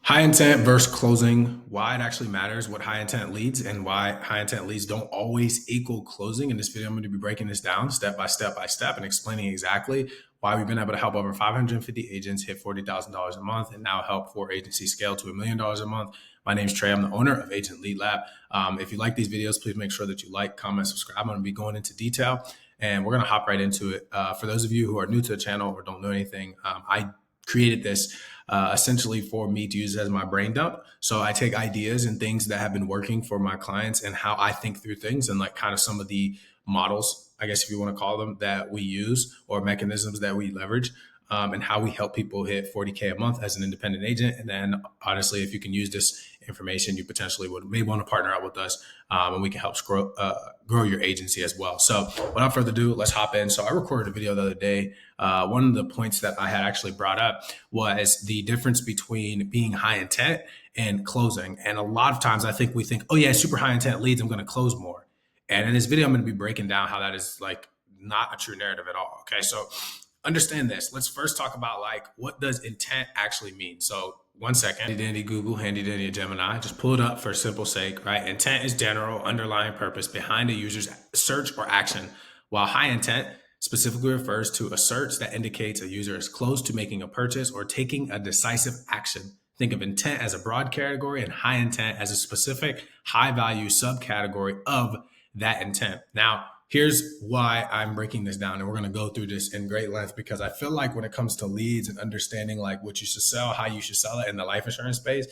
High intent versus closing, why it actually matters, what high intent leads, and why high intent leads don't always equal closing. In this video, I'm going to be breaking this down step by step and explaining exactly why we've been able to help over 550 agents hit $40,000 a month and now help 4 agencies scale to $1 million a month. My name is Trey. I'm the owner of Agent Lead Lab. If you like these videos, please make sure that you like, comment, subscribe. I'm going to be going into detail and we're going to hop right into it. For those of you who are new to the channel or don't know anything, I created this essentially for me to use as my brain dump. So I take ideas and things that have been working for my clients and how I think through things and like kind of some of the models, I guess if you want to call them, that we use or mechanisms that we leverage. And how we help people hit 40K a month as an independent agent. And then honestly, if you can use this information, you potentially may want to partner up with us and we can help grow your agency as well. So without further ado, let's hop in. So I recorded a video the other day. One of the points that I had actually brought up was the difference between being high intent and closing. And a lot of times I think we think, oh yeah, super high intent leads, I'm going to close more. And in this video, I'm going to be breaking down how that is like not a true narrative at all. Okay. So understand this. Let's first talk about like, what does intent actually mean? So 1 second, handy dandy Google, handy dandy Gemini, just pull it up for simple sake, right? Intent is general underlying purpose behind a user's search or action, while high intent specifically refers to a search that indicates a user is close to making a purchase or taking a decisive action. Think of intent as a broad category and high intent as a specific high value subcategory of that intent. Now, here's why I'm breaking this down, and we're going to go through this in great length because I feel like when it comes to leads and understanding like what you should sell, how you should sell it in the life insurance space,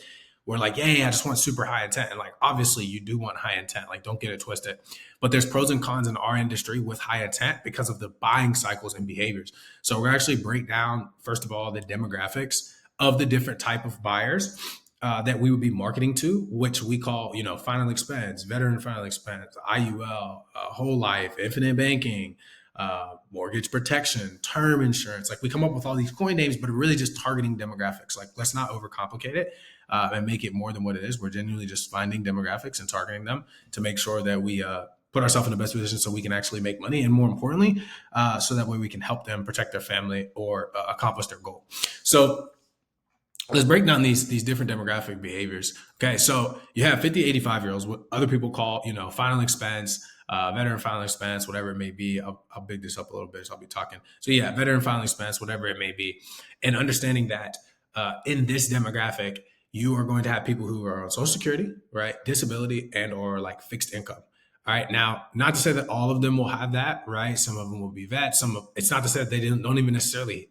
we're like, yeah, I just want super high intent. And like, obviously you do want high intent, like don't get it twisted, but there's pros and cons in our industry with high intent because of the buying cycles and behaviors. So we're actually break down, first of all, the demographics of the different type of buyers that we would be marketing to, which we call, final expense, veteran final expense, IUL, whole life, infinite banking, mortgage protection, term insurance. Like we come up with all these coin names, but really just targeting demographics. Like let's not overcomplicate it and make it more than what it is. We're genuinely just finding demographics and targeting them to make sure that we put ourselves in the best position so we can actually make money. And more importantly, so that way we can help them protect their family or accomplish their goal. So let's break down these different demographic behaviors. Okay, so you have 50, 85-year-olds, what other people call, final expense, veteran final expense, whatever it may be. I'll big this up a little bit, so I'll be talking. So yeah, veteran final expense, whatever it may be. And understanding that in this demographic, you are going to have people who are on Social Security, right, disability, and or like fixed income. All right. Now, not to say that all of them will have that, right? Some of them will be vets. It's not to say that they don't even necessarily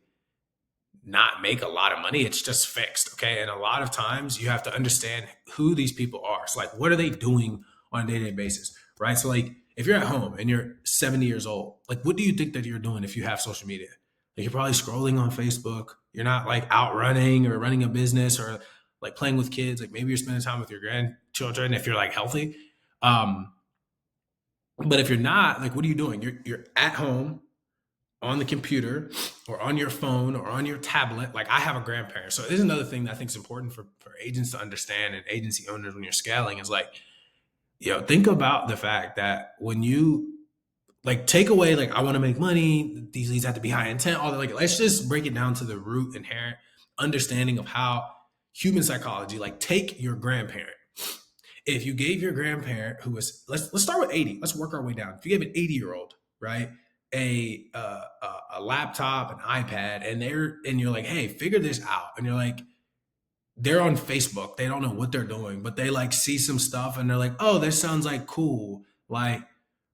not make a lot of money. It's just fixed. Okay. And a lot of times you have to understand who these people are. So like, what are they doing on a day-to-day basis? Right. So like if you're at home and you're 70 years old, like what do you think that you're doing if you have social media? Like you're probably scrolling on Facebook. You're not like out running or running a business or like playing with kids. Like maybe you're spending time with your grandchildren if you're like healthy. But if you're not, like, what are you doing? You're at home on the computer or on your phone or on your tablet. Like I have a grandparent. So this is another thing that I think is important for agents to understand and agency owners when you're scaling is like, think about the fact that when you like take away, like, I want to make money, these leads have to be high intent, all that, like, let's just break it down to the root inherent understanding of how human psychology, like take your grandparent. If you gave your grandparent who was, let's start with 80, let's work our way down. If you gave an 80-year-old, right, a laptop, an iPad, and you're like, hey, figure this out. And you're like, they're on Facebook. They don't know what they're doing, but they like see some stuff and they're like, oh, this sounds like cool, like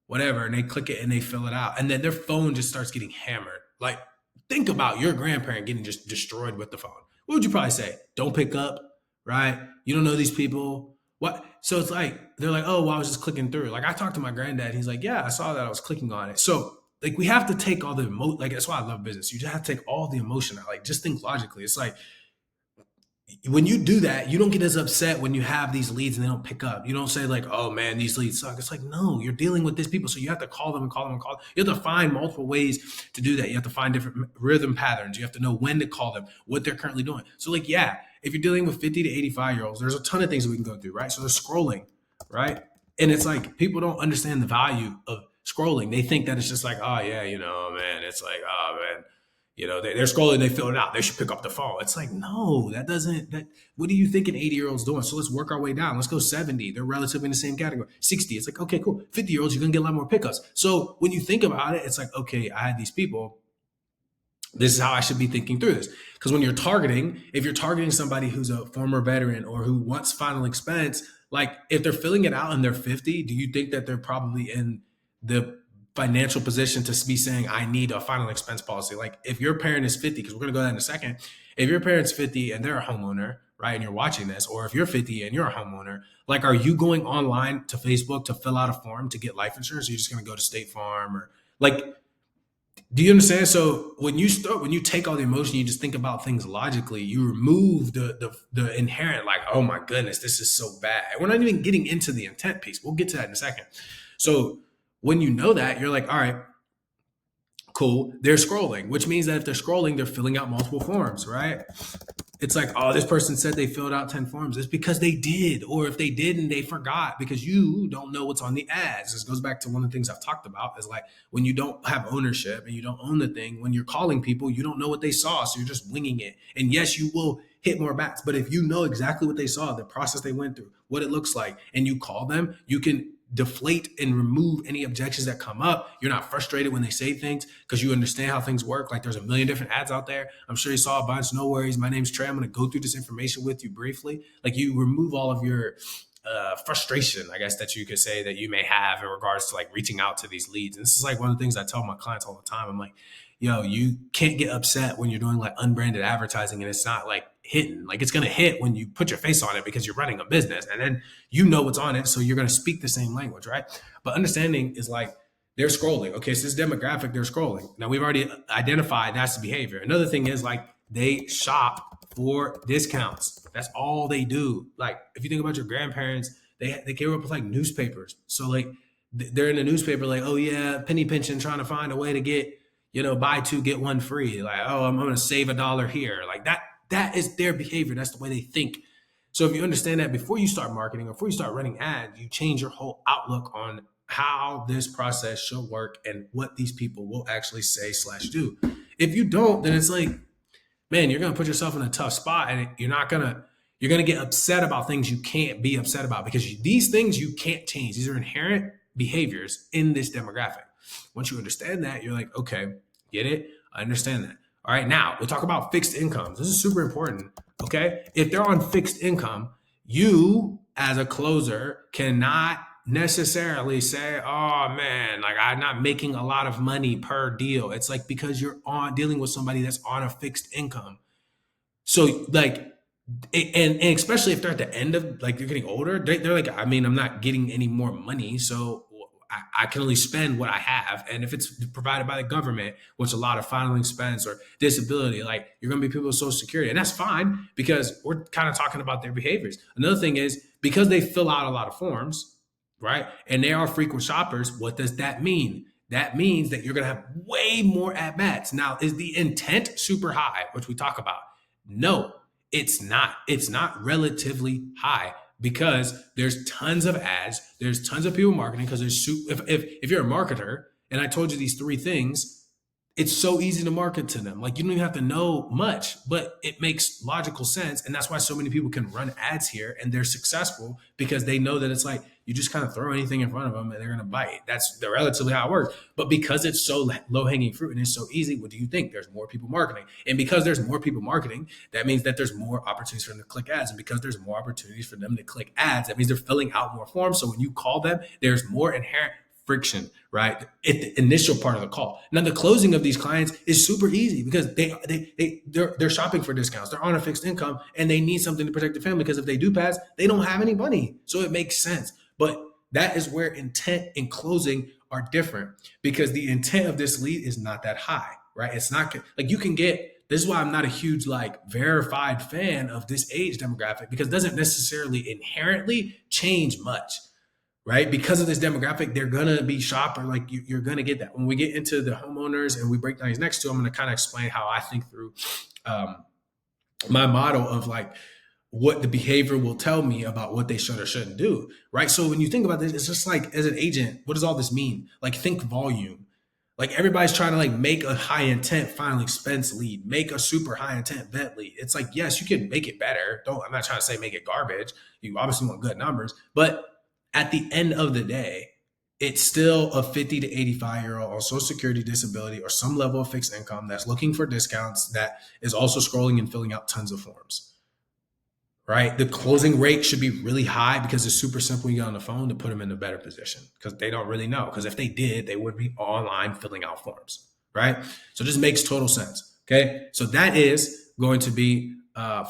whatever. And they click it and they fill it out. And then their phone just starts getting hammered. Like, think about your grandparent getting just destroyed with the phone. What would you probably say? Don't pick up, right? You don't know these people. What? So it's like, they're like, oh, well, I was just clicking through. Like I talked to my granddad. He's like, yeah, I saw that. I was clicking on it. So like we have to take all the like that's why I love business. You just have to take all the emotion out. Like just think logically. It's like when you do that, you don't get as upset when you have these leads and they don't pick up. You don't say like, oh man, these leads suck. It's like, no, you're dealing with these people. So you have to call them and call them and call them. You have to find multiple ways to do that. You have to find different rhythm patterns. You have to know when to call them, what they're currently doing. So like, yeah, if you're dealing with 50 to 85-year-olds, there's a ton of things that we can go through, right? So they're scrolling, right? And it's like, people don't understand the value of scrolling. They think that it's just like, oh yeah, man, it's like, oh man, They're scrolling, they fill it out. They should pick up the phone. It's like, no, that doesn't. That what do you think an 80-year-old's doing? So let's work our way down. Let's go 70. They're relatively in the same category. 60. It's like, okay, cool. 50-year-olds, you're gonna get a lot more pickups. So when you think about it, it's like, okay, I had these people. This is how I should be thinking through this. Because when you're targeting, if you're targeting somebody who's a former veteran or who wants final expense, like if they're filling it out and they're 50, do you think that they're probably in the financial position to be saying, I need a final expense policy? Like if your parent is 50, because we're going to go that in a second. If your parent's 50 and they're a homeowner, right, and you're watching this, or if you're 50 and you're a homeowner, like, are you going online to Facebook to fill out a form to get life insurance? Or are you just going to go to State Farm or like, do you understand? So when you take all the emotion, you just think about things logically. You remove the inherent, like, oh my goodness, this is so bad. We're not even getting into the intent piece. We'll get to that in a second. So when you know that, you're like, all right, cool. They're scrolling, which means that if they're scrolling, they're filling out multiple forms, right? It's like, oh, this person said they filled out 10 forms. It's because they did. Or if they didn't, they forgot because you don't know what's on the ads. This goes back to one of the things I've talked about is like when you don't have ownership and you don't own the thing, when you're calling people, you don't know what they saw. So you're just winging it. And yes, you will hit more bats. But if you know exactly what they saw, the process they went through, what it looks like, and you call them, you can deflate and remove any objections that come up. You're not frustrated when they say things because you understand how things work. Like there's a million different ads out there. I'm sure you saw a bunch. No worries. My name's Trey. I'm going to go through this information with you briefly. Like you remove all of your frustration, I guess that you could say that you may have in regards to like reaching out to these leads. And this is like one of the things I tell my clients all the time. I'm like, yo, you can't get upset when you're doing like unbranded advertising and it's not like hitting. Like it's going to hit when you put your face on it because you're running a business and then you know what's on it. So you're going to speak the same language, right? But understanding is like they're scrolling. Okay, so this demographic, they're scrolling. Now we've already identified that's the behavior. Another thing is like they shop for discounts. That's all they do. Like if you think about your grandparents, they came up with like newspapers. So like they're in the newspaper like, oh yeah, penny pinching, trying to find a way to get, buy two, get one free. Like, oh, I'm going to save $1 here. Like that is their behavior. That's the way they think. So if you understand that before you start marketing or before you start running ads, you change your whole outlook on how this process should work and what these people will actually say/do. If you don't, then it's like, man, you're going to put yourself in a tough spot and you're going to get upset about things you can't be upset about because these things you can't change. These are inherent behaviors in this demographic. Once you understand that, you're like, okay, get it? I understand that. All right, now we'll talk about fixed incomes. This is super important, okay? If they're on fixed income, you as a closer cannot necessarily say, oh man, like I'm not making a lot of money per deal. It's like because you're dealing with somebody that's on a fixed income. So like, and especially if they're at the end of like you're getting older, they're like, I mean, I'm not getting any more money, so I can only spend what I have. And if it's provided by the government, which a lot of final expense or disability, like you're going to be people with Social Security. And that's fine because we're kind of talking about their behaviors. Another thing is because they fill out a lot of forms, right? And they are frequent shoppers. What does that mean? That means that you're going to have way more at bats. Now, is the intent super high, which we talk about? No, it's not. It's not relatively high. Because there's tons of ads, there's tons of people marketing. Because if you're a marketer, and I told you these 3 things, it's so easy to market to them. Like you don't even have to know much, but it makes logical sense, and that's why so many people can run ads here and they're successful because they know that it's like you just kind of throw anything in front of them and they're going to bite. That's relatively how it works. But because it's so low hanging fruit and it's so easy, what do you think? There's more people marketing, and because there's more people marketing, that means that there's more opportunities for them to click ads, and because there's more opportunities for them to click ads, that means they're filling out more forms. So when you call them, there's more inherent friction, right? At the initial part of the call. Now, the closing of these clients is super easy because they're shopping for discounts. They're on a fixed income and they need something to protect the family because if they do pass, they don't have any money. So it makes sense. But that is where intent and closing are different because the intent of this lead is not that high, right? It's not like you can get. This is why I'm not a huge like verified fan of this age demographic because it doesn't necessarily inherently change much. Right? Because of this demographic, they're going to be shopper. Like you're going to get that. When we get into the homeowners and we break down these next two, I'm going to kind of explain how I think through my model of like what the behavior will tell me about what they should or shouldn't do. Right? So when you think about this, it's just like as an agent, what does all this mean? Like think volume. Like everybody's trying to like make a high intent final expense lead, make a super high intent vet lead. It's like, yes, you can make it better. I'm not trying to say make it garbage. You obviously want good numbers, but at the end of the day, it's still a 50 to 85-year-old on Social Security, disability, or some level of fixed income that's looking for discounts, that is also scrolling and filling out tons of forms, right? The closing rate should be really high because it's super simple when you get on the phone to put them in a better position, because they don't really know. Because if they did, they would be online filling out forms, right? So this makes total sense. Okay. So that is going to be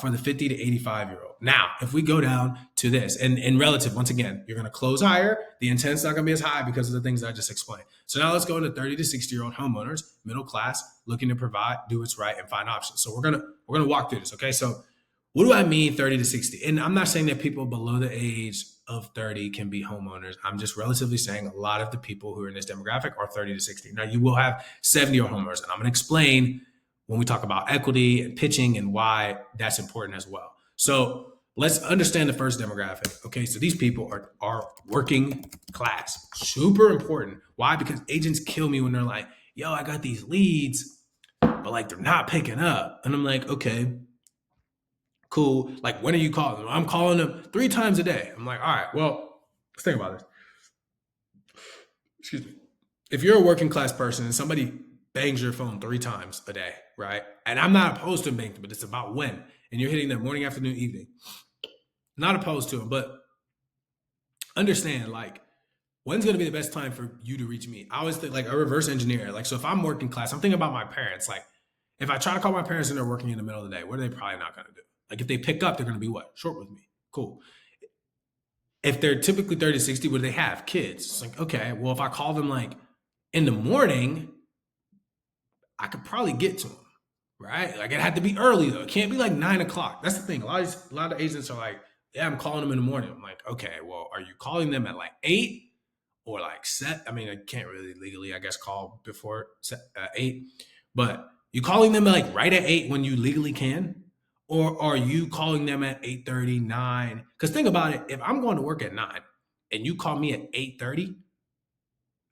for the 50 to 85-year-old. Now, if we go down to this and relative, once again, you're going to close higher. The intent's not going to be as high because of the things I just explained. So now let's go into 30 to 60-year-old homeowners, middle class, looking to provide, do what's right, and find options. So we're gonna walk through this. Okay. So what do I mean 30 to 60? And I'm not saying that people below the age of 30 can be homeowners. I'm just relatively saying a lot of the people who are in this demographic are 30 to 60. Now, you will have 70-year homeowners, and I'm going to explain when we talk about equity and pitching and why that's important as well. So let's understand the first demographic. Okay, so these people are working class. Super important. Why? Because agents kill me when they're like, yo, I got these leads, but like they're not picking up. And I'm like, okay, cool. Like, when are you calling them? I'm calling them 3 times a day. I'm like, all right, well, let's think about this. Excuse me. If you're a working class person and somebody bangs your phone 3 times a day, right? And I'm not opposed to banging, but it's about when. And you're hitting them morning, afternoon, evening. Not opposed to them, but understand, like, when's going to be the best time for you to reach me? I always think like a reverse engineer. Like, so if I'm working class, I'm thinking about my parents. Like, if I try to call my parents and they're working in the middle of the day, what are they probably not going to do? Like, if they pick up, they're going to be what? Short with me. Cool. If they're typically 30 to 60, what do they have? Kids. It's like, okay, well, if I call them like in the morning, I could probably get to them, right? Like, it had to be early though. It can't be like 9 o'clock. That's the thing. A lot of agents are like, yeah, I'm calling them in the morning. I'm like, okay, well, are you calling them at like 8 or like set? I mean, I can't really legally, I guess, call before 8, but you calling them like right at 8 when you legally can? Or are you calling them at 8:30, 9? Because think about it, if I'm going to work at 9 and you call me at 8:30,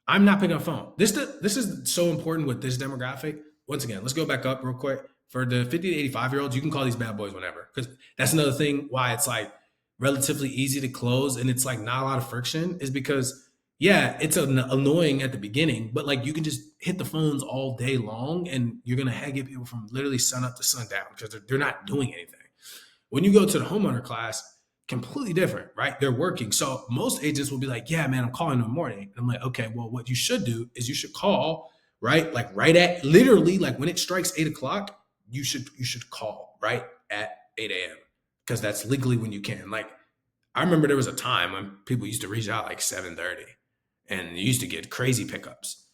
I'm not picking up the phone. This is so important with this demographic. Once again, let's go back up real quick. For the 50 to 85-year-olds, you can call these bad boys whenever. Because that's another thing why it's like relatively easy to close and it's like not a lot of friction, is because yeah, it's annoying at the beginning, but like you can just hit the phones all day long and you're gonna get people from literally sun up to sundown because they're not doing anything. When you go to the homeowner class, completely different, right? They're working. So most agents will be like, yeah, man, I'm calling in the morning. And I'm like, okay, well, what you should do is you should call, right? Like right at literally like when it strikes 8 o'clock, you should call right at 8 a.m. because that's legally when you can. Like, I remember there was a time when people used to reach out like 7:30 and you used to get crazy pickups.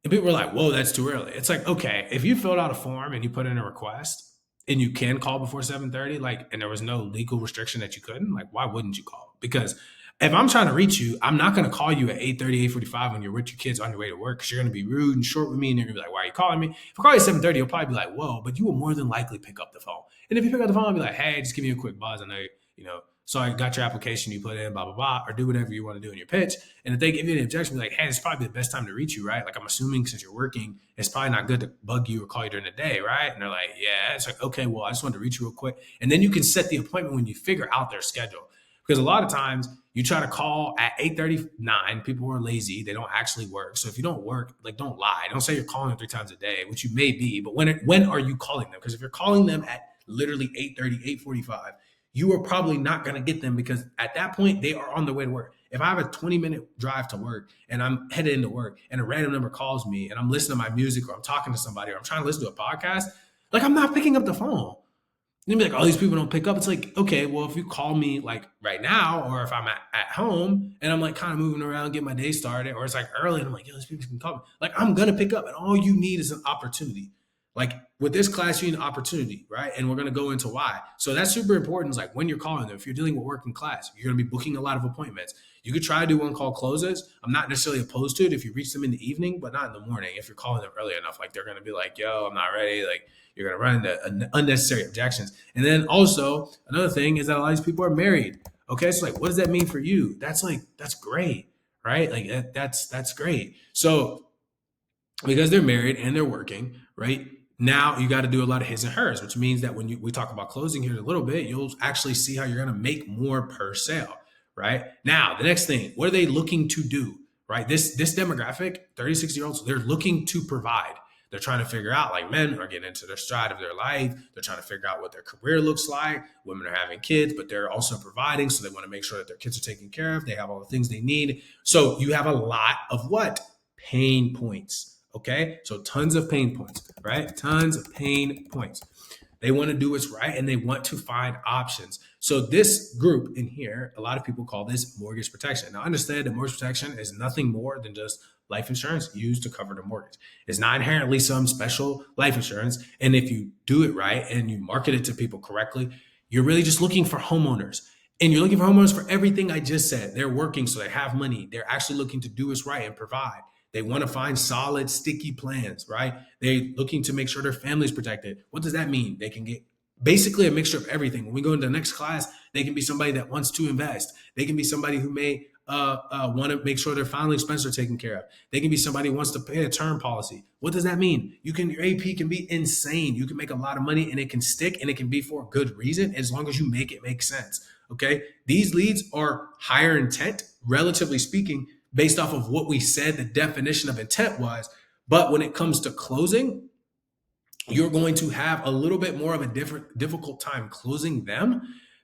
And people were like, whoa, that's too early. It's like, okay, if you filled out a form and you put in a request and you can call before 7:30, like, and there was no legal restriction that you couldn't, like, why wouldn't you call? Because if I'm trying to reach you, I'm not going to call you at 8:30, 8:45 when you're with your kids on your way to work, because you're going to be rude and short with me and you're going to be like, why are you calling me? If I call you at 7:30, you'll probably be like, whoa, but you will more than likely pick up the phone. And if you pick up the phone, I'll be like, hey, just give me a quick buzz. I know, so I got your application you put in, blah, blah, blah, or do whatever you want to do in your pitch. And if they give you an objection, be like, hey, it's probably the best time to reach you, right? Like, I'm assuming since you're working, it's probably not good to bug you or call you during the day, right? And they're like, yeah. It's like, okay, well, I just wanted to reach you real quick. And then you can set the appointment when you figure out their schedule. Because a lot of times you try to call at 8:39, people are lazy, they don't actually work. So if you don't work, like, don't lie. Don't say you're calling them 3 times a day, which you may be, but when are you calling them? Because if you're calling them at literally 8:30, 8:45, you are probably not going to get them, because at that point they are on their way to work. If I have a 20-minute drive to work and I'm headed into work and a random number calls me and I'm listening to my music or I'm talking to somebody or I'm trying to listen to a podcast, like, I'm not picking up the phone. You'd be like, oh, these people don't pick up. It's like, okay, well, if you call me like right now, or if I'm at home and I'm like kind of moving around, get my day started, or it's like early and I'm like, yo, these people can call me. Like, I'm going to pick up, and all you need is an opportunity. Like, with this class, you need an opportunity, right? And we're going to go into why. So that's super important. Is like, when you're calling them, if you're dealing with working class, you're going to be booking a lot of appointments. You could try to do one call closes. I'm not necessarily opposed to it if you reach them in the evening, but not in the morning. If you're calling them early enough, like, they're going to be like, yo, I'm not ready. Like, you're going to run into unnecessary objections. And then also another thing is that a lot of these people are married. Okay. So like, what does that mean for you? That's great. Right. Like that's great. So because they're married and they're working, right? Now you got to do a lot of his and hers, which means that when we talk about closing here in a little bit, you'll actually see how you're going to make more per sale, right? Now, the next thing, what are they looking to do, right? This demographic, 36-year-olds, they're looking to provide. They're trying to figure out, like, men are getting into their stride of their life. They're trying to figure out what their career looks like. Women are having kids, but they're also providing. So they want to make sure that their kids are taken care of. They have all the things they need. So you have a lot of what? Pain points. Okay. So tons of pain points, right? Tons of pain points. They want to do what's right and they want to find options. So this group in here, a lot of people call this mortgage protection. Now understand that mortgage protection is nothing more than just life insurance used to cover the mortgage. It's not inherently some special life insurance. And if you do it right and you market it to people correctly, you're really just looking for homeowners. And you're looking for homeowners for everything I just said. They're working, so they have money. They're actually looking to do what's right and provide. They want to find solid, sticky plans, right? They're looking to make sure their family's protected. What does that mean? They can get basically a mixture of everything. When we go into the next class, they can be somebody that wants to invest. They can be somebody who may want to make sure their final expenses are taken care of. They can be somebody who wants to pay a term policy. What does that mean? Your AP can be insane. You can make a lot of money and it can stick and it can be for a good reason as long as you make it make sense. Okay. These leads are higher intent, relatively speaking, based off of what we said the definition of intent was. But when it comes to closing, you're going to have a little bit more of a difficult time closing them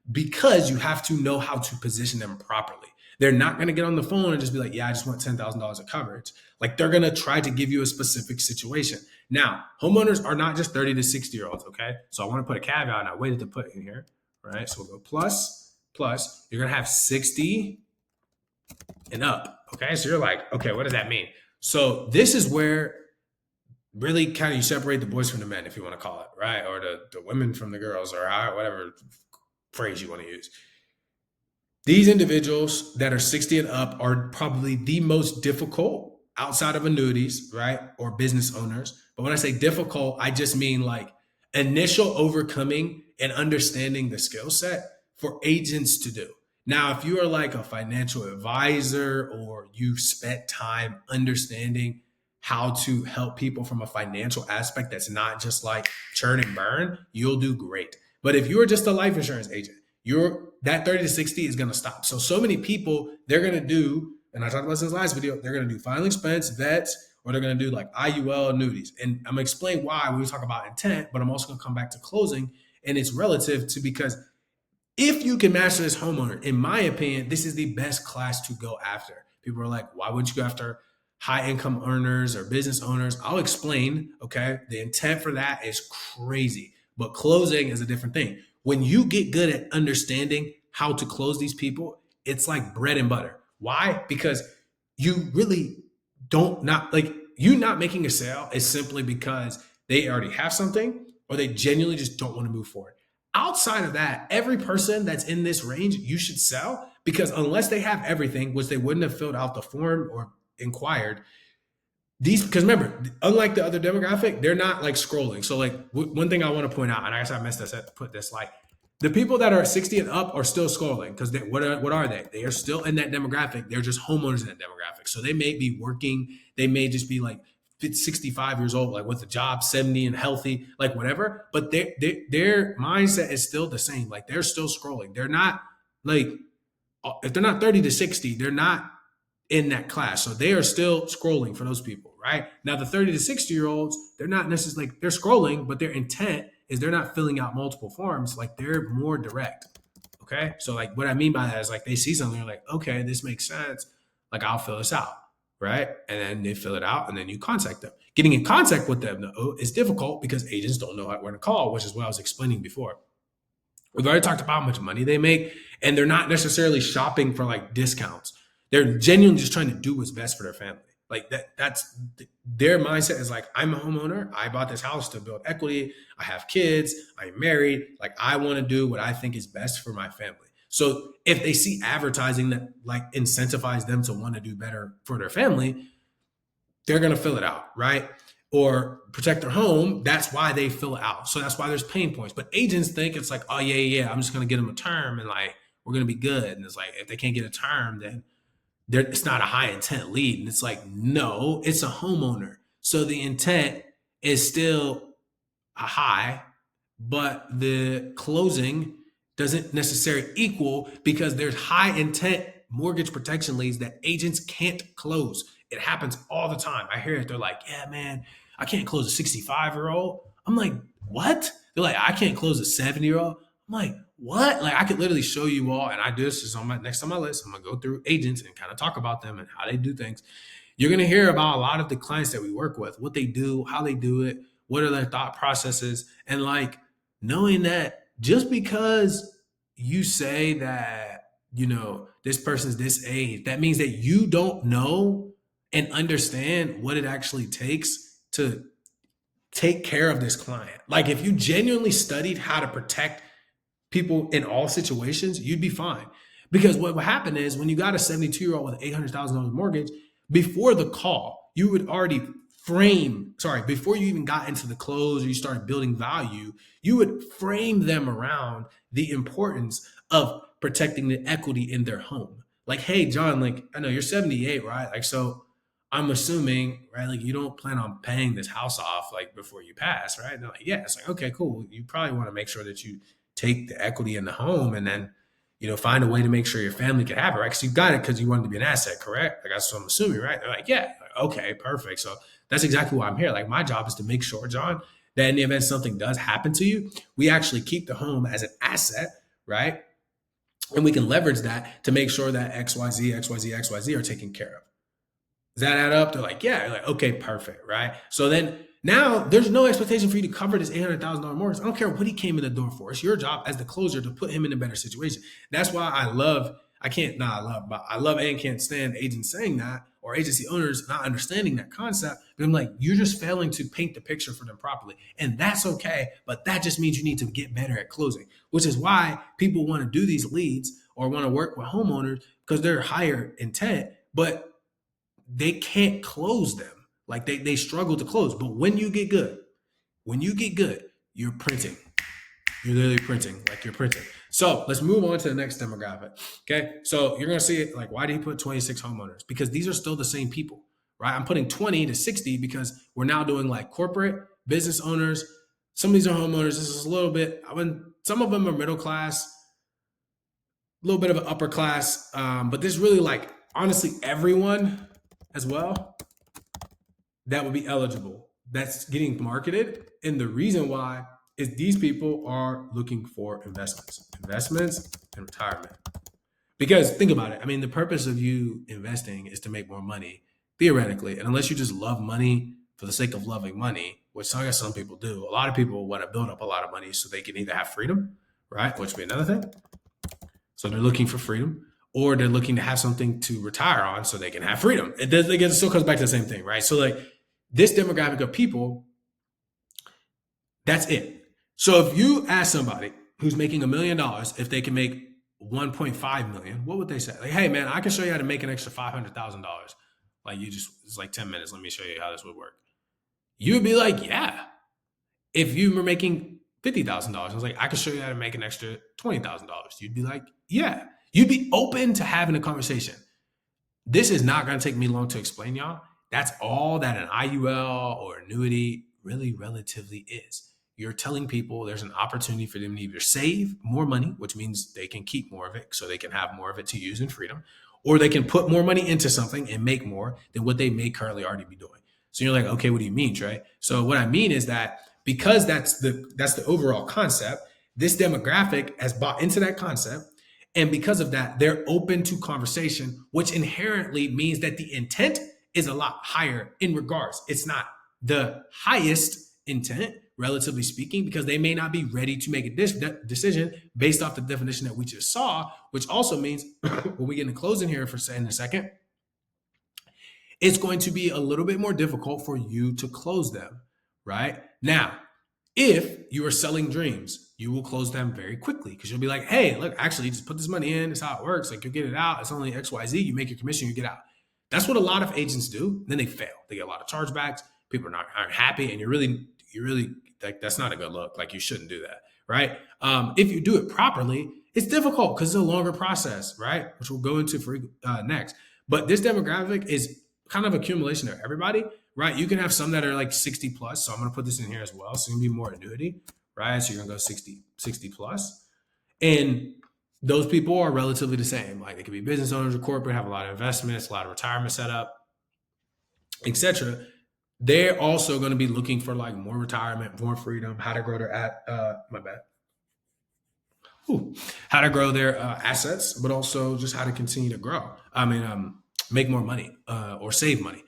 because you have to know how to position them properly. They're not going to get on the phone and just be like, yeah, I just want $10,000 of coverage. Like they're going to try to give you a specific situation. Now, homeowners are not just 30 to 60-year-olds, okay? So I want to put a caveat and I waited to put in here, right? So we'll go plus, you're going to have 60 and up, okay? So you're like, okay, what does that mean? So this is where really kind of you separate the boys from the men, if you want to call it, right? Or the women from the girls, or whatever phrase you want to use. These individuals that are 60 and up are probably the most difficult outside of annuities, right? Or business owners. But when I say difficult, I just mean like initial overcoming and understanding the skill set for agents to do. Now, if you are like a financial advisor or you've spent time understanding how to help people from a financial aspect that's not just like churn and burn, you'll do great. But if you're just a life insurance agent, that 30 to 60 is going to stop. So many people, they're going to do, and I talked about this in this last video, they're going to do final expense, vets, or they're going to do like IUL annuities. And I'm going to explain why when we talk about intent, but I'm also going to come back to closing. And it's relative to, because if you can master this homeowner, in my opinion, this is the best class to go after. People are like, why wouldn't you go after high income earners or business owners? I'll explain, okay? The intent for that is crazy, but closing is a different thing. When you get good at understanding how to close these people, it's like bread and butter. Why? Because you really don't you not making a sale is simply because they already have something or they genuinely just don't want to move forward. Outside of that, every person that's in this range, you should sell, because unless they have everything, which they wouldn't have filled out the form or inquired, because remember, unlike the other demographic, they're not like scrolling. So like one thing I want to point out, and I guess I messed this up, put this, like the people that are 60 and up are still scrolling because what are they? They are still in that demographic. They're just homeowners in that demographic. So they may be working. They may just be like 65 years old, like with a job, 70 and healthy, like whatever. But their mindset is still the same. Like they're still scrolling. They're not like, if they're not 30 to 60, they're not in that class. So they are still scrolling for those people, right? Now, the 30 to 60-year-olds, they're not necessarily like they're scrolling, but their intent is they're not filling out multiple forms. Like they're more direct. Okay. So like what I mean by that is like they see something, they're like, okay, this makes sense. Like I'll fill this out. Right. And then they fill it out and then you contact them. Getting in contact with them though is difficult because agents don't know where to call, which is what I was explaining before. We've already talked about how much money they make, and they're not necessarily shopping for like discounts. They're genuinely just trying to do what's best for their family. Like that's their mindset is like, I'm a homeowner. I bought this house to build equity. I have kids. I'm married. Like I want to do what I think is best for my family. So if they see advertising that like incentivize them to want to do better for their family, they're going to fill it out, right? Or protect their home. That's why they fill it out. So that's why there's pain points. But agents think it's like, oh yeah, I'm just going to get them a term and like we're going to be good. And it's like if they can't get a term, then it's not a high intent lead. And it's like, no, it's a homeowner. So the intent is still a high, but the closing doesn't necessarily equal because there's high intent mortgage protection leads that agents can't close. It happens all the time. I hear it. They're like, yeah, man, I can't close a 65-year-old. I'm like, what? They're like, I can't close a 70-year-old. I'm like, what? Like, I could literally show you all, and I do this is on my next on my list. I'm gonna go through agents and kind of talk about them and how they do things. You're going to hear about a lot of the clients that we work with, what they do, how they do it, what are their thought processes, and like knowing that just because you say that, this person's this age, that means that you don't know and understand what it actually takes to take care of this client. Like if you genuinely studied how to protect people in all situations, you'd be fine. Because what would happen is when you got a 72-year-old with an $800,000 mortgage, before the call, you would already before you even got into the close or you started building value, you would frame them around the importance of protecting the equity in their home. Like, hey, John, like, I know you're 78, right? Like, so I'm assuming, right, like you don't plan on paying this house off like before you pass, right? And they're like, yeah. It's like, okay, cool. You probably want to make sure that you take the equity in the home and then find a way to make sure your family can have it, right? Because you got it because you wanted to be an asset, correct? Like that's what I'm assuming, right? They're like, yeah, okay, perfect. So that's exactly why I'm here. Like my job is to make sure, John, that in the event something does happen to you, we actually keep the home as an asset, right? And we can leverage that to make sure that XYZ, XYZ, XYZ are taken care of. Does that add up? They're like, yeah. You're like, okay, perfect, right? So then now there's no expectation for you to cover this $800,000 mortgage. I don't care what he came in the door for. It's your job as the closer to put him in a better situation. That's why I love and can't stand agents saying that or agency owners not understanding that concept. But I'm like, you're just failing to paint the picture for them properly. And that's okay. But that just means you need to get better at closing, which is why people want to do these leads or want to work with homeowners because they're higher intent, but they can't close them. Like they struggle to close. But when you get good, you're printing. You're literally printing, like you're printing. So let's move on to the next demographic. Okay. So you're going to see it like, why did he put 26 homeowners? Because these are still the same people, right? I'm putting 20 to 60 because we're now doing like corporate business owners. Some of these are homeowners. This is a little bit, some of them are middle class, a little bit of an upper class. But there's really like, honestly, everyone as well that would be eligible that's getting marketed. And the reason why is these people are looking for investments and retirement. Because think about it. I mean, the purpose of you investing is to make more money, theoretically. And unless you just love money for the sake of loving money, which I guess some people do, a lot of people want to build up a lot of money so they can either have freedom, right? Which would be another thing. So they're looking for freedom, or they're looking to have something to retire on so they can have freedom. It still comes back to the same thing, right? So like this demographic of people, that's it. So if you ask somebody who's making $1 million, if they can make 1.5 million, what would they say? Like, hey man, I can show you how to make an extra $500,000. Like it's like 10 minutes. Let me show you how this would work. You would be like, yeah. If you were making $50,000, I was like, I can show you how to make an extra $20,000. You'd be like, yeah. You'd be open to having a conversation. This is not going to take me long to explain, y'all. That's all that an IUL or annuity really relatively is. You're telling people there's an opportunity for them to either save more money, which means they can keep more of it so they can have more of it to use in freedom, or they can put more money into something and make more than what they may currently already be doing. So you're like, okay, what do you mean, Trey? So what I mean is that because that's the overall concept, this demographic has bought into that concept. And because of that, they're open to conversation, which inherently means that the intent is a lot higher in regards. It's not the highest intent, relatively speaking, because they may not be ready to make a decision based off the definition that we just saw, which also means when we get into closing here in a second, it's going to be a little bit more difficult for you to close them, right? Now, if you are selling dreams, you will close them very quickly because you'll be like, hey, look, actually, just put this money in. It's how it works. Like, you get it out. It's only XYZ. You make your commission, you get out. That's what a lot of agents do. Then they fail. They get a lot of chargebacks. People aren't happy. And you're really like, that's not a good look. Like, you shouldn't do that, right? If you do it properly, it's difficult because it's a longer process, right? Which we'll go into for next. But this demographic is kind of accumulation of everybody, right? You can have some that are like 60 plus. So I'm going to put this in here as well. So it's going to be more annuity, right? So you're going to go 60 plus. And those people are relatively the same. Like they could be business owners or corporate, have a lot of investments, a lot of retirement set up, etc. They're also going to be looking for like more retirement, more freedom, how to grow their how to grow their assets, but also just how to continue to grow. Make more money or save money.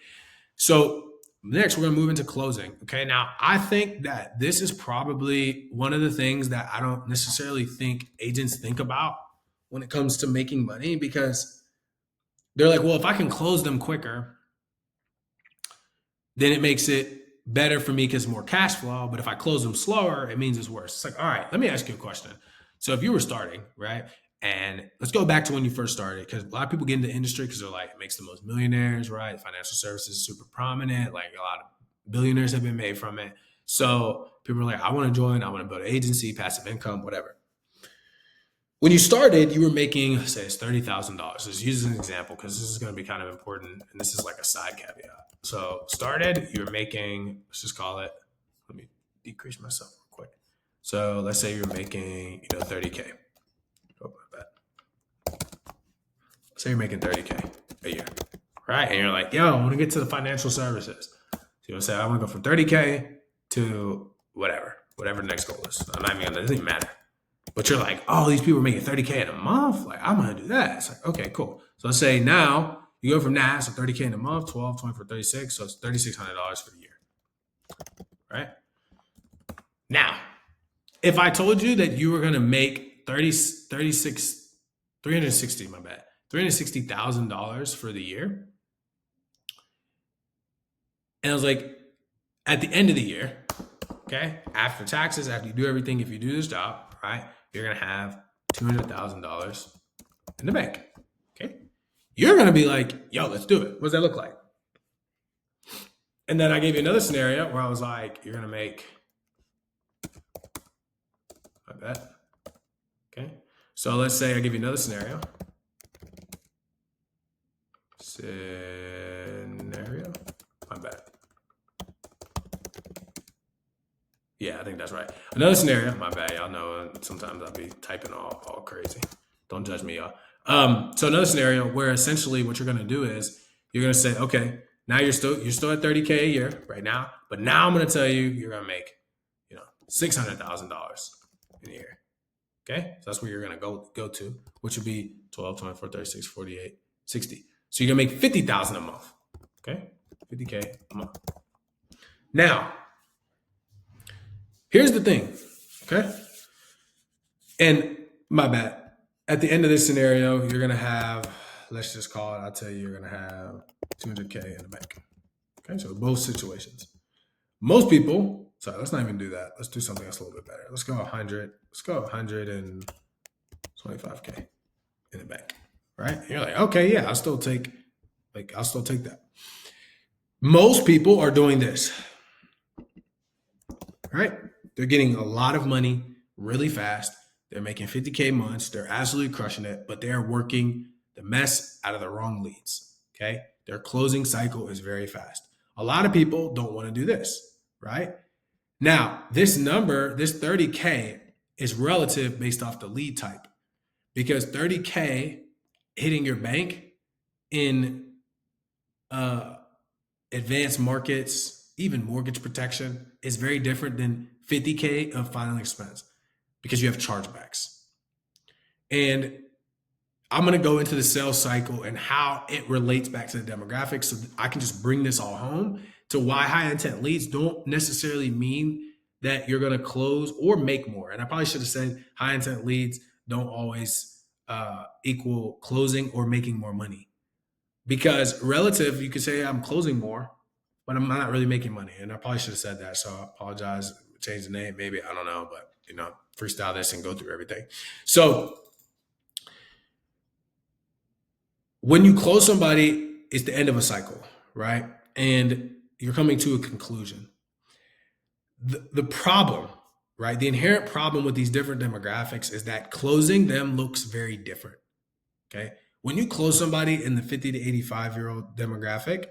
So next, we're going to move into closing. Okay. Now, I think that this is probably one of the things that I don't necessarily think agents think about when it comes to making money, because they're like, well, if I can close them quicker, then it makes it better for me because more cash flow. But if I close them slower, it means it's worse. It's like, all right, let me ask you a question. So if you were starting, right? And let's go back to when you first started, because a lot of people get into the industry because they're like, it makes the most millionaires, right? Financial services is super prominent. Like a lot of billionaires have been made from it. So people are like, I want to join. I want to build an agency, passive income, whatever. When you started, you were making, say it's $30,000. Let's use an example because this is going to be kind of important. And this is like a side caveat. So started, you were making, let's just call it, let me decrease myself real quick. So let's say you're making, 30K. Oh, my bad. Say you're making 30K a year, right? And you're like, yo, I want to get to the financial services. So you say, I want to go from 30K to whatever the next goal is. I'm not even gonna, it doesn't even matter. But you're like, oh, these people are making 30K in a month. Like, I'm going to do that. It's like, okay, cool. So let's say now you go from that, so 30K in a month, 12, 24, 36. So it's $3,600 for the year, right? Now, if I told you that you were going to make $360,000 for the year, and I was like, at the end of the year, okay, after taxes, after you do everything, if you do this job, right, you're going to have $200,000 in the bank, okay? You're going to be like, yo, let's do it. What does that look like? And then I gave you another scenario where I was like, you're going to make, I bet, okay? So let's say I give you another scenario. My bad. Yeah, I think that's right. Another scenario, my bad, y'all know sometimes I'll be typing all crazy. Don't judge me, y'all. So another scenario where essentially what you're gonna do is you're gonna say, okay, now you're still at 30K a year right now, but now I'm gonna tell you you're gonna make, $600,000 in a year. Okay, so that's where you're gonna go to, which would be 12, 24, 36, 48, 60. So you're gonna make 50,000 a month. Okay, 50K a month. Now, here's the thing, okay? And my bad. At the end of this scenario, you're going to have, let's just call it, I'll tell you, you're going to have 200K in the bank. Okay, so both situations. Most people, sorry, let's not even do that. Let's do something that's a little bit better. Let's go 100. Let's go 125K in the bank, right? And you're like, okay, yeah, I'll still take that. Most people are doing this, right? They're getting a lot of money really fast. They're making 50K months. They're absolutely crushing it, but they're working the mess out of the wrong leads. Okay. Their closing cycle is very fast. A lot of people don't want to do this, right? Now, this number, this 30K is relative based off the lead type, because 30K hitting your bank in advanced markets, even mortgage protection, is very different than 50K of final expense, because you have chargebacks. And I'm going to go into the sales cycle and how it relates back to the demographics, so I can just bring this all home to why high intent leads don't necessarily mean that you're going to close or make more. And I probably should have said high intent leads don't always equal closing or making more money, because relative, you could say I'm closing more, but I'm not really making money. And I probably should have said that. So I apologize. Change the name, maybe, I don't know, but freestyle this and go through everything. So when you close somebody, it's the end of a cycle, right? And you're coming to a conclusion. The problem, right? The inherent problem with these different demographics is that closing them looks very different. Okay. When you close somebody in the 50 to 85-year-old demographic,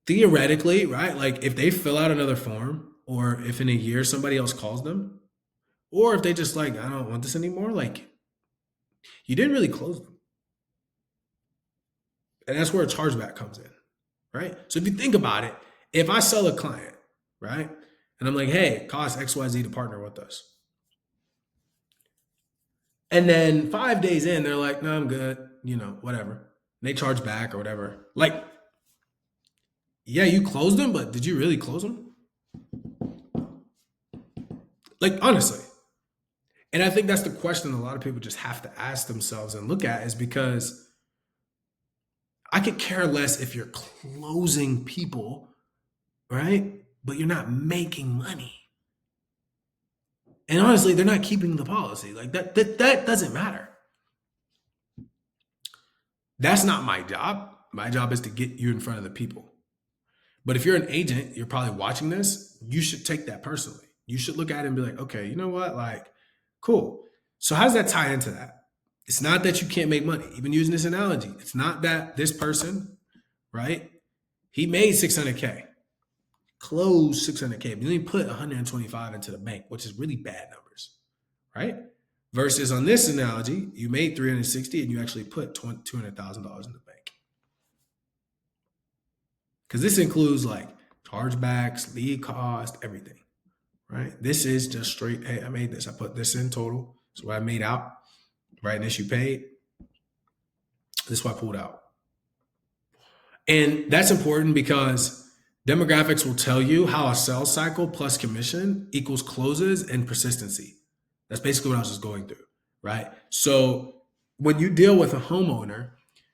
theoretically, right? Like if they fill out another form, or if in a year somebody else calls them, or if they just like, I don't want this anymore, like you didn't really close them. And that's where a chargeback comes in, right? So if you think about it, if I sell a client, right? And I'm like, hey, it costs XYZ to partner with us. And then 5 days in, they're like, no, I'm good, whatever. And they charge back or whatever. Like, yeah, you closed them, but did you really close them? Like, honestly. And I think that's the question a lot of people just have to ask themselves and look at, is because I could care less if you're closing people, right? But you're not making money. And honestly, they're not keeping the policy. Like that doesn't matter. That's not my job. My job is to get you in front of the people. But if you're an agent, you're probably watching this, you should take that personally. You should look at it and be like, okay, you know what? Like, cool. So how does that tie into that? It's not that you can't make money. Even using this analogy, it's not that this person, right? He made 600K, closed 600K, but then he put 125 into the bank, which is really bad numbers, right? Versus on this analogy, you made 360 and you actually put $200,000 in the bank. Because this includes like chargebacks, lead cost, everything, right? This is just straight, hey, I made this. I put this in total. This is what I made out, right? And this you paid. This is what I pulled out. And that's important because demographics will tell you how a sales cycle plus commission equals closes and persistency. That's basically what I was just going through, right? So when you deal with a homeowner,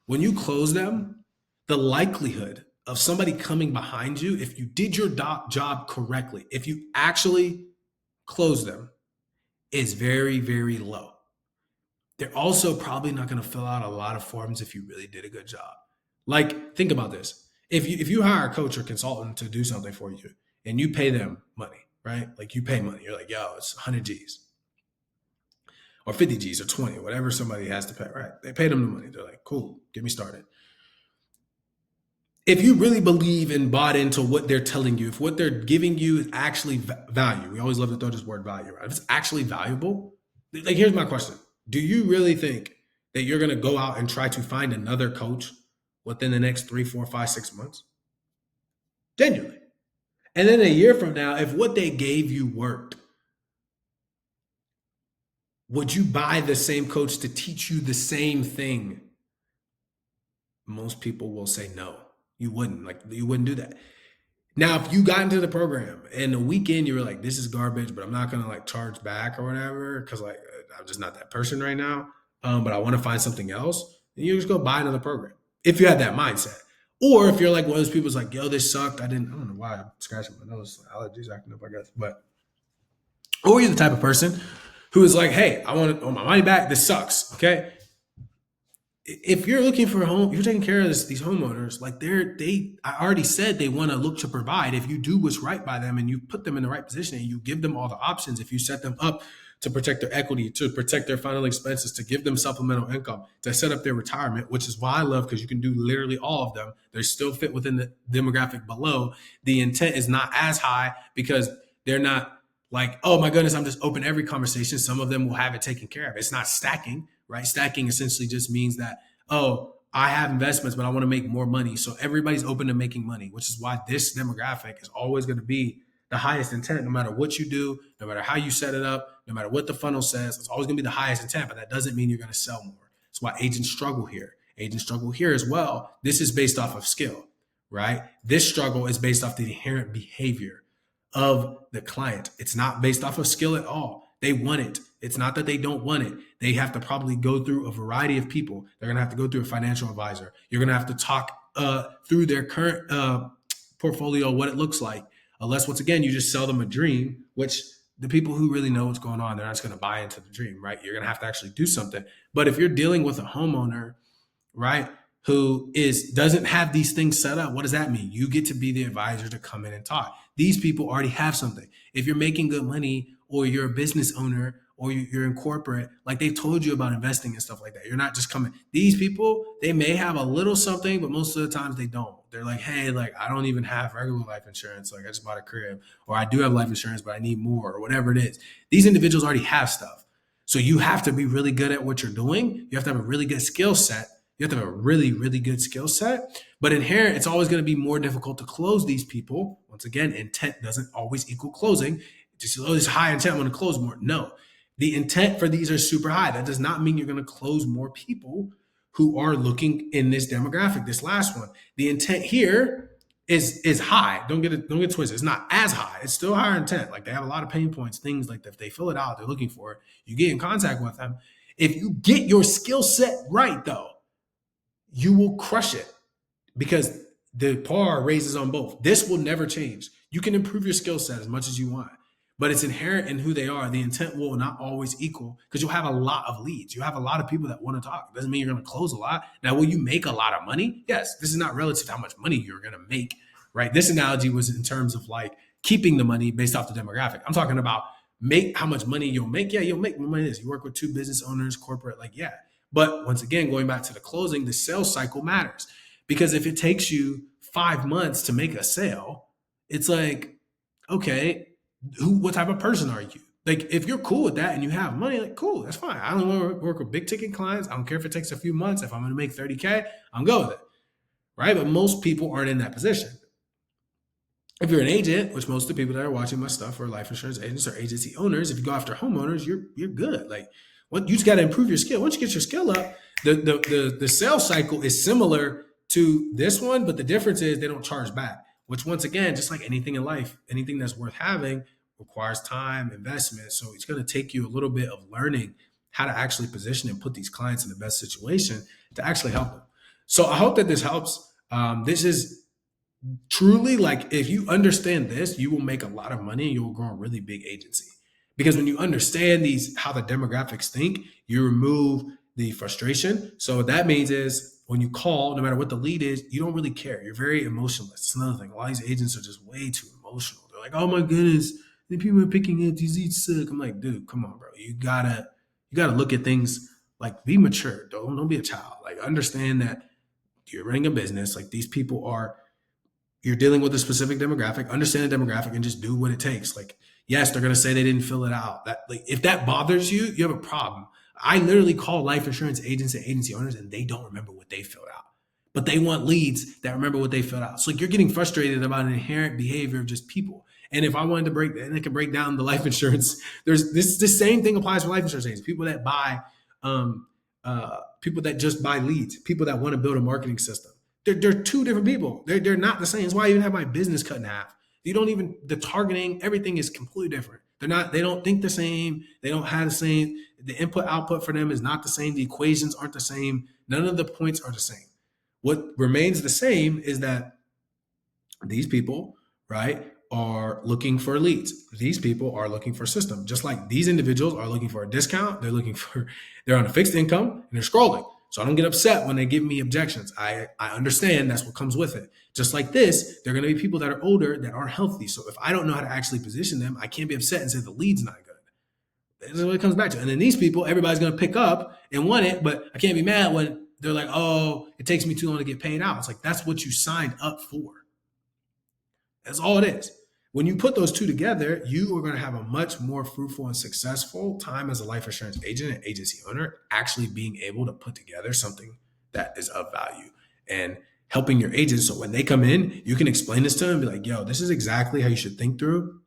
when you close them, the likelihood of somebody coming behind you, if you did your job correctly, if you actually close them, is very, very low. They're also probably not going to fill out a lot of forms if you really did a good job. Like, think about this. If you hire a coach or consultant to do something for you and you pay them money, right? Like you pay money. You're like, yo, it's 100 G's or 50 G's or 20, whatever somebody has to pay, right? They pay them the money. They're like, cool, get me started. If you really believe and bought into what they're telling you, if what they're giving you is actually value, we always love to throw this word value around. If it's actually valuable, like here's my question. Do you really think that you're going to go out and try to find another coach within the next 3, 4, 5, 6 months? Genuinely. And then a year from now, if what they gave you worked, would you buy the same coach to teach you the same thing? Most people will say no. You wouldn't do that. Now, if you got into the program and the weekend you were like, this is garbage, but I'm not going to like charge back or whatever, because like I'm just not that person right now, but I want to find something else, then you just go buy another program. If you have that mindset. Or if you're like one of those people who's like, yo, this sucked. I don't know why I'm scratching my nose. Allergies acting up, I guess. Or you're the type of person who is like, hey, I want my money back. This sucks. Okay. If you're looking for a home, you're taking care of these homeowners, like I already said they want to look to provide. If you do what's right by them and you put them in the right position and you give them all the options, if you set them up to protect their equity, to protect their final expenses, to give them supplemental income, to set up their retirement, which is why I love, because you can do literally all of them. They still fit within the demographic below. The intent is not as high because they're not like, oh my goodness, I'm just open every conversation. Some of them will have it taken care of. It's not stacking. Right? Stacking essentially just means that, oh, I have investments, but I want to make more money. So everybody's open to making money, which is why this demographic is always going to be the highest intent, no matter what you do, no matter how you set it up, no matter what the funnel says. It's always going to be the highest intent, but that doesn't mean you're going to sell more. That's why agents struggle here. Agents struggle here as well. This is based off of skill, right? This struggle is based off the inherent behavior of the client. It's not based off of skill at all. They want it. It's not that they don't want it. They have to probably go through a variety of people. They're going to have to go through a financial advisor. You're going to have to talk through their current portfolio, what it looks like. Unless, once again, you just sell them a dream, which the people who really know what's going on, they're not just going to buy into the dream, right? You're going to have to actually do something. But if you're dealing with a homeowner, right, who doesn't have these things set up, what does that mean? You get to be the advisor to come in and talk. These people already have something. If you're making good money, or you're a business owner, or you're in corporate, like they've told you about investing and stuff like that. You're not just coming. These people, they may have a little something, but most of the times they don't. They're like, hey, like I don't even have regular life insurance. Like I just bought a crib, or I do have life insurance, but I need more, or whatever it is. These individuals already have stuff. So you have to be really good at what you're doing. You have to have a really good skill set. You have to have a really, really good skill set. But inherent, it's always going to be more difficult to close these people. Once again, intent doesn't always equal closing. Just, oh, this high intent, I'm going to close more. No, the intent for these are super high. That does not mean you're going to close more people who are looking in this demographic. This last one, the intent here is high. Don't get it twisted. It's not as high. It's still higher intent. Like they have a lot of pain points, things like that. If they fill it out, they're looking for it. You get in contact with them. If you get your skill set right, though, you will crush it because the par raises on both. This will never change. You can improve your skill set as much as you want, but it's inherent in who they are. The intent will not always equal because you'll have a lot of leads. You have a lot of people that want to talk. It doesn't mean you're going to close a lot. Now, will you make a lot of money? Yes. This is not relative to how much money you're going to make, right? This analogy was in terms of like keeping the money based off the demographic. I'm talking about make how much money you'll make. Yeah, you'll make more money. You work with two business owners, corporate, like, yeah. But once again, going back to the closing, the sales cycle matters because if it takes you 5 months to make a sale, it's like, okay, what type of person are you? Like, if you're cool with that and you have money, like, cool, that's fine. I don't want to work with big ticket clients. I don't care if it takes a few months. If I'm going to make 30K, I'm going with it, right? But most people aren't in that position. If you're an agent, which most of the people that are watching my stuff are life insurance agents or agency owners, if you go after homeowners, you're good. Like, what you just got to improve your skill. Once you get your skill up, the sales cycle is similar to this one, but the difference is they don't charge back. Which once again, just like anything in life, anything that's worth having requires time, investment. So it's going to take you a little bit of learning how to actually position and put these clients in the best situation to actually help them. So I hope that this helps. This is truly like if you understand this, you will make a lot of money and you will grow a really big agency. Because when you understand how the demographics think, you remove the frustration. So what that means is when you call, no matter what the lead is, you don't really care. You're very emotionless. It's another thing. A lot of these agents are just way too emotional. They're like, oh my goodness, the people are picking up these leads suck. I'm like, dude, come on, bro. You gotta look at things like be mature. Don't be a child. Like understand that you're running a business. Like these people are, you're dealing with a specific demographic, understand the demographic and just do what it takes. Like, yes, they're going to say they didn't fill it out. That like, if that bothers you, you have a problem. I literally call life insurance agents and agency owners and they don't remember what they filled out, but they want leads that remember what they filled out. So like you're getting frustrated about an inherent behavior of just people. And if I wanted to break, and I can break down the life insurance, there's the same thing applies for life insurance agents, people that buy, people that just buy leads, people that want to build a marketing system. They're two different people. They're not the same. That's why I even have my business cut in half. The targeting, everything is completely different. They don't think the same. They don't have the same. The input output for them is not the same. The equations aren't the same. None of the points are the same. What remains the same is that these people, right, are looking for leads. These people are looking for a system. Just like these individuals are looking for a discount. They're on a fixed income and they're scrolling. So I don't get upset when they give me objections. I understand that's what comes with it. Just like this, there are going to be people that are older that aren't healthy. So if I don't know how to actually position them, I can't be upset and say the lead's not good. This is what it comes back to. And then these people, everybody's going to pick up and want it, but I can't be mad when they're like, oh, it takes me too long to get paid out. It's like, that's what you signed up for. That's all it is. When you put those two together, you are going to have a much more fruitful and successful time as a life insurance agent and agency owner, actually being able to put together something that is of value and helping your agents. So when they come in, you can explain this to them and be like, yo, this is exactly how you should think through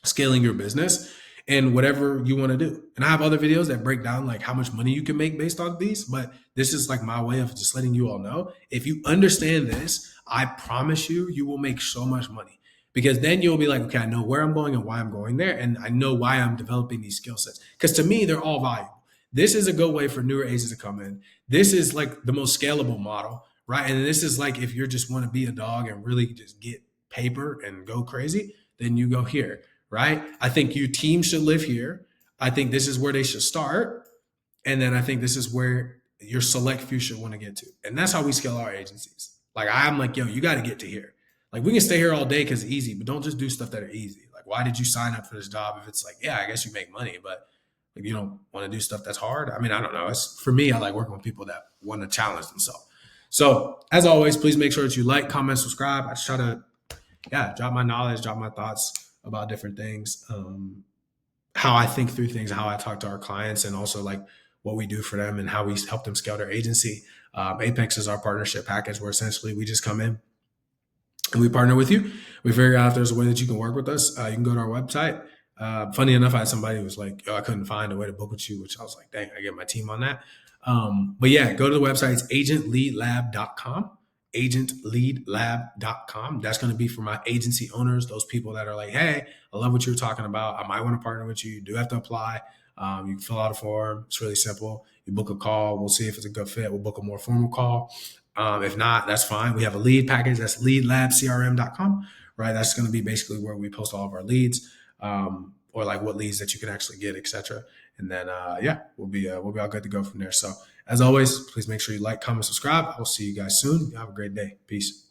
scaling your business and whatever you want to do. And I have other videos that break down like how much money you can make based on these, but this is like my way of just letting you all know. If you understand this, I promise you, you will make so much money. Because then you'll be like, okay, I know where I'm going and why I'm going there. And I know why I'm developing these skill sets. Because to me, they're all valuable. This is a good way for newer agents to come in. This is like the most scalable model, right? And this is like if you just want to be a dog and really just get paper and go crazy, then you go here, right? I think your team should live here. I think this is where they should start. And then I think this is where your select few should want to get to. And that's how we scale our agencies. Like I'm like, yo, you got to get to here. Like we can stay here all day because it's easy, but don't just do stuff that are easy. Like Like, why did you sign up for this job if it's like, yeah, I guess you make money, but like, you don't want to do stuff that's hard? I mean, I don't know. It's for me, I like working with people that want to challenge themselves. So as always, please make sure that you like, comment, subscribe. I just try to, drop my knowledge, drop my thoughts about different things, how I think through things, how I talk to our clients, and also like what we do for them and how we help them scale their agency. Apex is our partnership package where essentially we just come in and we partner with you. We figure out if there's a way that you can work with us. You can go to our website. Funny enough, I had somebody who was like, "Yo, I couldn't find a way to book with you," which I was like, "Dang, I get my team on that." But yeah, go to the website. It's agentleadlab.com. Agentleadlab.com. That's going to be for my agency owners, those people that are like, "Hey, I love what you're talking about. I might want to partner with you." You do have to apply. You can fill out a form. It's really simple. You book a call. We'll see if it's a good fit. We'll book a more formal call. If not, that's fine. We have a lead package. That's leadlabcrm.com, right? That's going to be basically where we post all of our leads, or like what leads that you can actually get, etc. And then, we'll be all good to go from there. So as always, please make sure you like, comment, subscribe. I will see you guys soon. You have a great day. Peace.